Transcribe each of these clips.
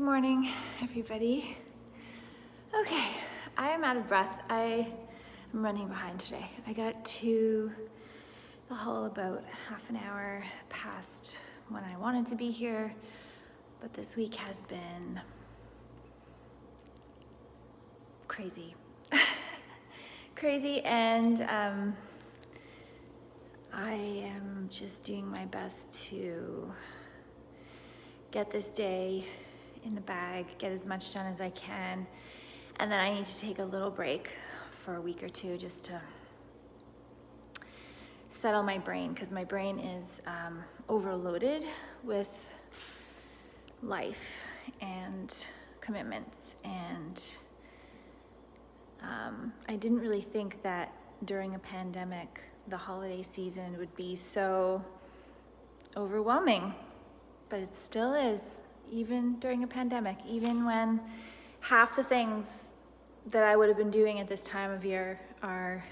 morning, everybody. Okay, I am out of breath. I am running behind today. I got to the hall about half an hour past when I wanted to be here, but this week has been crazy. Crazy, and I am just doing my best to get this day in the bag, get as much done as I can, and then I need to take a little break for a week or two just to settle my brain, because my brain is overloaded with life and commitments, and I didn't really think that during a pandemic the holiday season would be so overwhelming, but it still is. Even during a pandemic, even when half the things that I would have been doing at this time of year are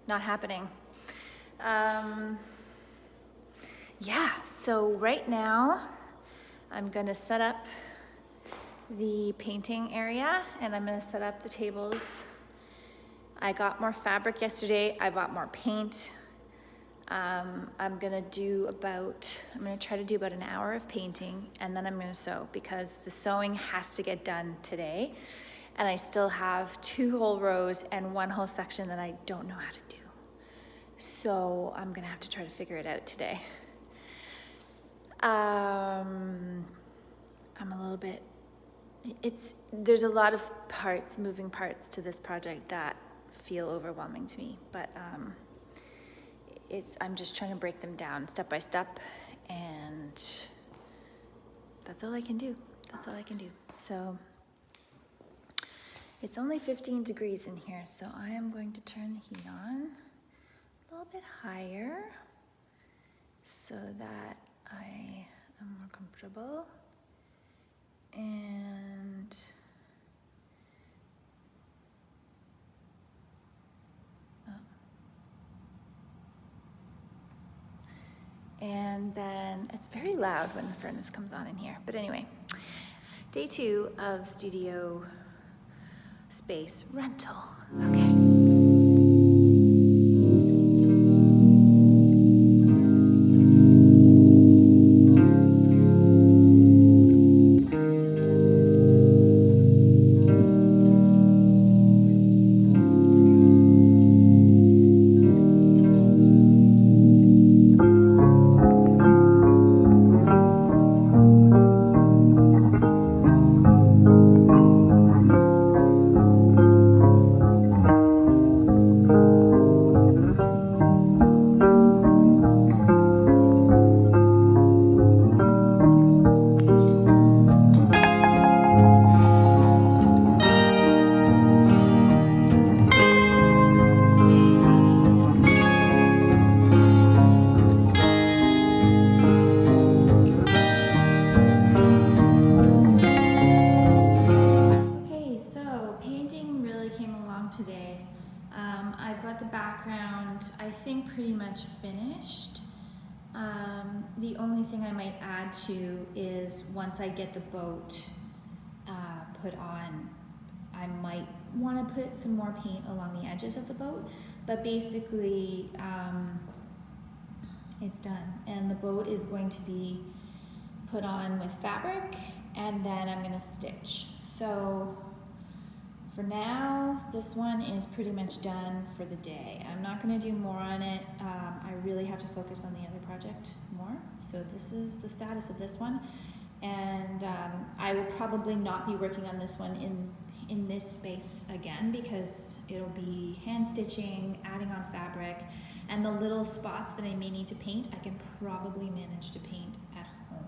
not happening. So right now I'm gonna set up the painting area and I'm gonna set up the tables. I got more fabric yesterday, I bought more paint. I'm gonna try to do about an hour of painting, and then I'm gonna sew, because the sewing has to get done today, and I still have 2 whole rows and 1 whole section that I don't know how to do. So I'm gonna have to try to figure it out today. There's a lot of moving parts to this project that feel overwhelming to me, but I'm just trying to break them down step by step, and that's all I can do. So it's only 15 degrees in here, so I am going to turn the heat on a little bit higher so that I am more comfortable. And then it's very loud when the furnace comes on in here. But anyway, day 2 of studio space rental. Okay. Today. I've got the background, I think, pretty much finished. The only thing I might add to is once I get the boat put on, I might want to put some more paint along the edges of the boat, but basically it's done, and the boat is going to be put on with fabric, and then I'm going to stitch. So for now, this one is pretty much done for the day. I'm not going to do more on it. I really have to focus on the other project more. So this is the status of this one. And I will probably not be working on this one in this space again, because it'll be hand stitching, adding on fabric, and the little spots that I may need to paint, I can probably manage to paint at home.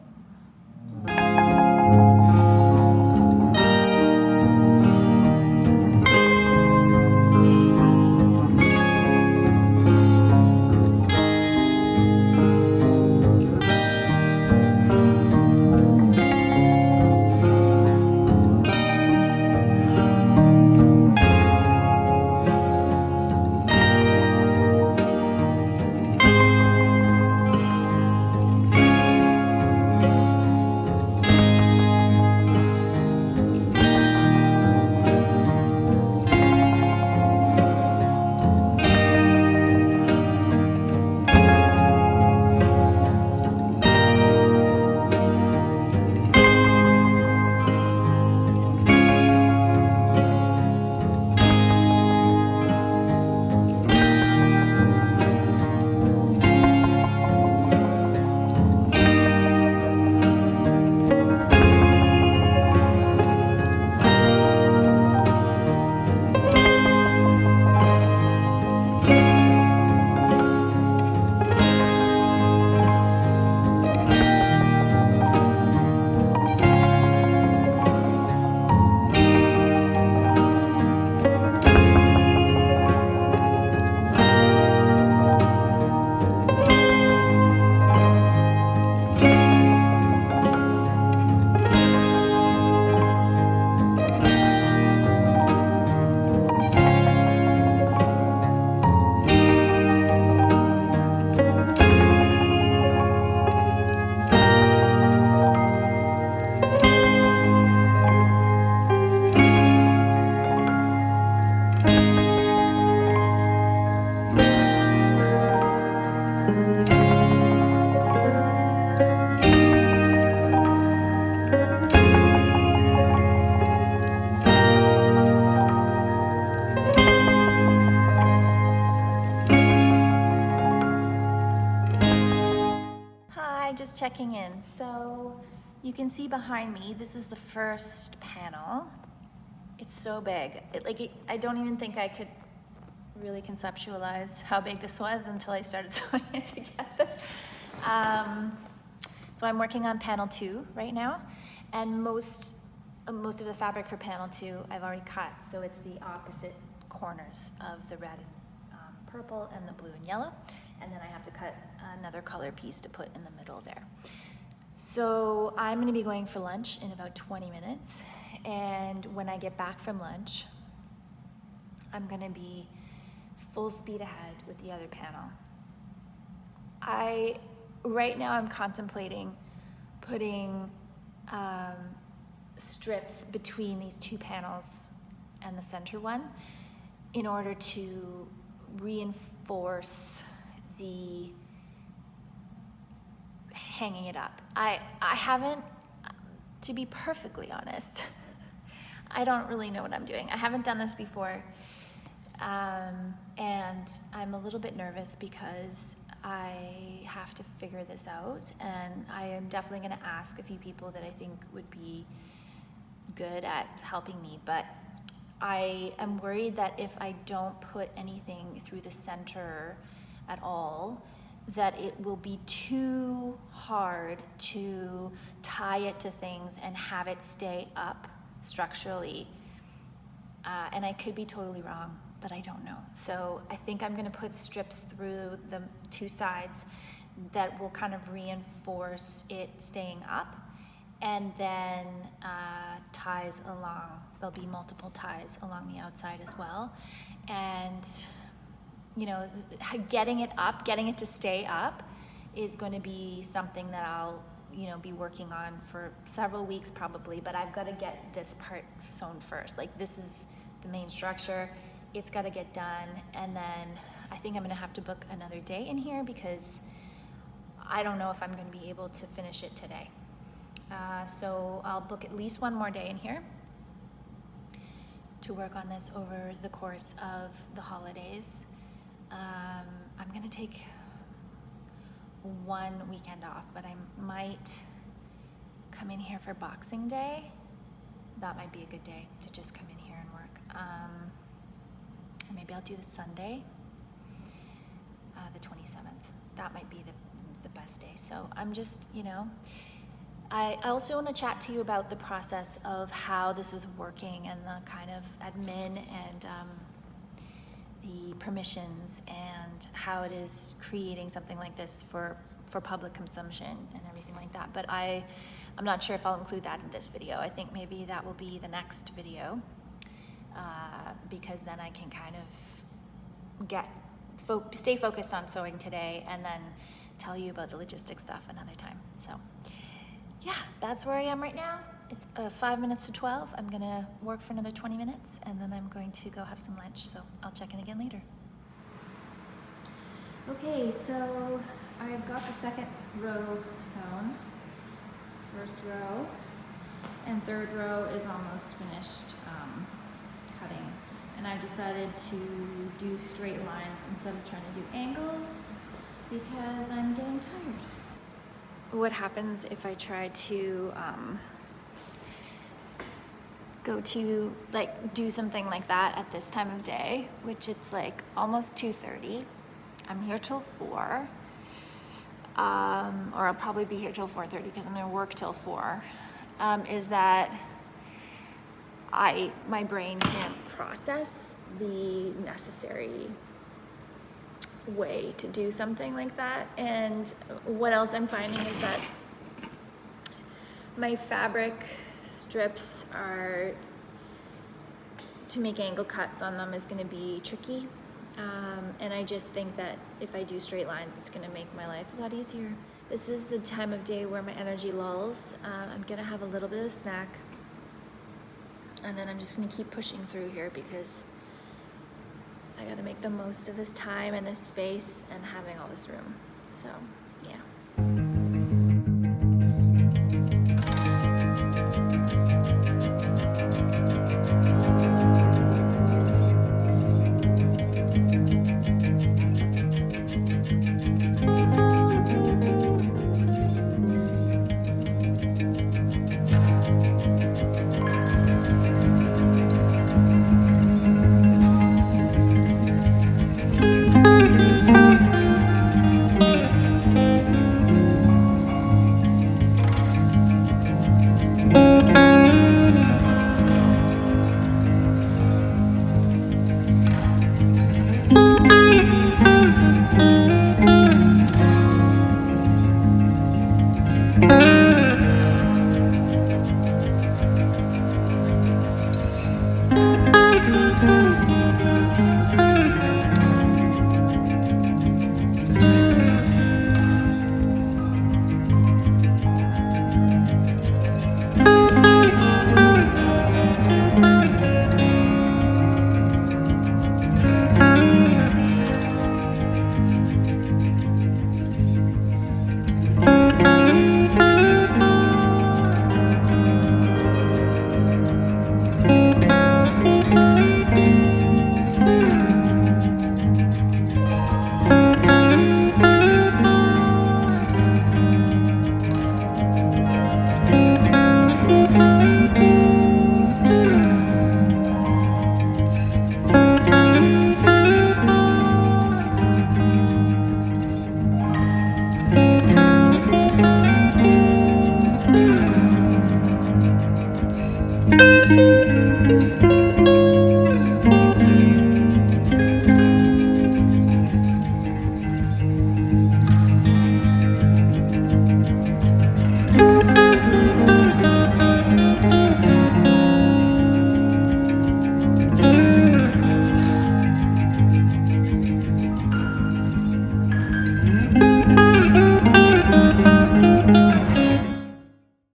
just checking in. So you can see behind me, this is the first panel. It's so big. I don't even think I could really conceptualize how big this was until I started sewing it together. So I'm working on panel 2 right now, and most of the fabric for panel 2 I've already cut, so it's the opposite corners of the red and purple and the blue and yellow, and then I have to cut another color piece to put in the middle there. So I'm going to be going for lunch in about 20 minutes, and when I get back from lunch, I'm going to be full speed ahead with the other panel. Right now I'm contemplating putting strips between these 2 panels and the center one in order to reinforce the hanging it up. I haven't, to be perfectly honest, I don't really know what I'm doing. I haven't done this before, and I'm a little bit nervous because I have to figure this out, and I am definitely going to ask a few people that I think would be good at helping me, but I am worried that if I don't put anything through the center at all, that it will be too hard to tie it to things and have it stay up structurally. And I could be totally wrong, but I don't know. So I think I'm gonna put strips through the 2 sides that will kind of reinforce it staying up, and then ties along. There'll be multiple ties along the outside as well. And you know, getting it up, getting it to stay up is going to be something that I'll, you know, be working on for several weeks probably, but I've got to get this part sewn first. Like, this is the main structure. It's got to get done, and then I think I'm going to have to book another day in here because I don't know if I'm going to be able to finish it today. So I'll book at least one more day in here to work on this over the course of the holidays. I'm gonna take one weekend off, but I might come in here for Boxing Day. That might be a good day to just come in here and work. Maybe I'll do the Sunday, the 27th. That might be the best day. So I'm just, you know, I also want to chat to you about the process of how this is working and the kind of admin and the permissions and how it is creating something like this for public consumption and everything like that. But I'm not sure if I'll include that in this video. I think maybe that will be the next video, because then I can kind of stay focused on sewing today and then tell you about the logistics stuff another time. So yeah, that's where I am right now. It's 5 minutes to 12. I'm gonna work for another 20 minutes and then I'm going to go have some lunch, so I'll check in again later. Okay, so I've got the second row sewn, first row, and third row is almost finished cutting. And I've decided to do straight lines instead of trying to do angles because I'm getting tired. What happens if I try to go to do something like that at this time of day, which it's like almost 2:30. I'm here till 4, or I'll probably be here till 4:30 because I'm gonna work till 4, is that my brain can't process the necessary way to do something like that. And what else I'm finding is that my fabric strips to make angle cuts on them is going to be tricky, and I just think that if I do straight lines, it's going to make my life a lot easier. This is the time of day where my energy lulls. I'm going to have a little bit of a snack, and then I'm just going to keep pushing through here because I got to make the most of this time and this space and having all this room. So yeah. Bye.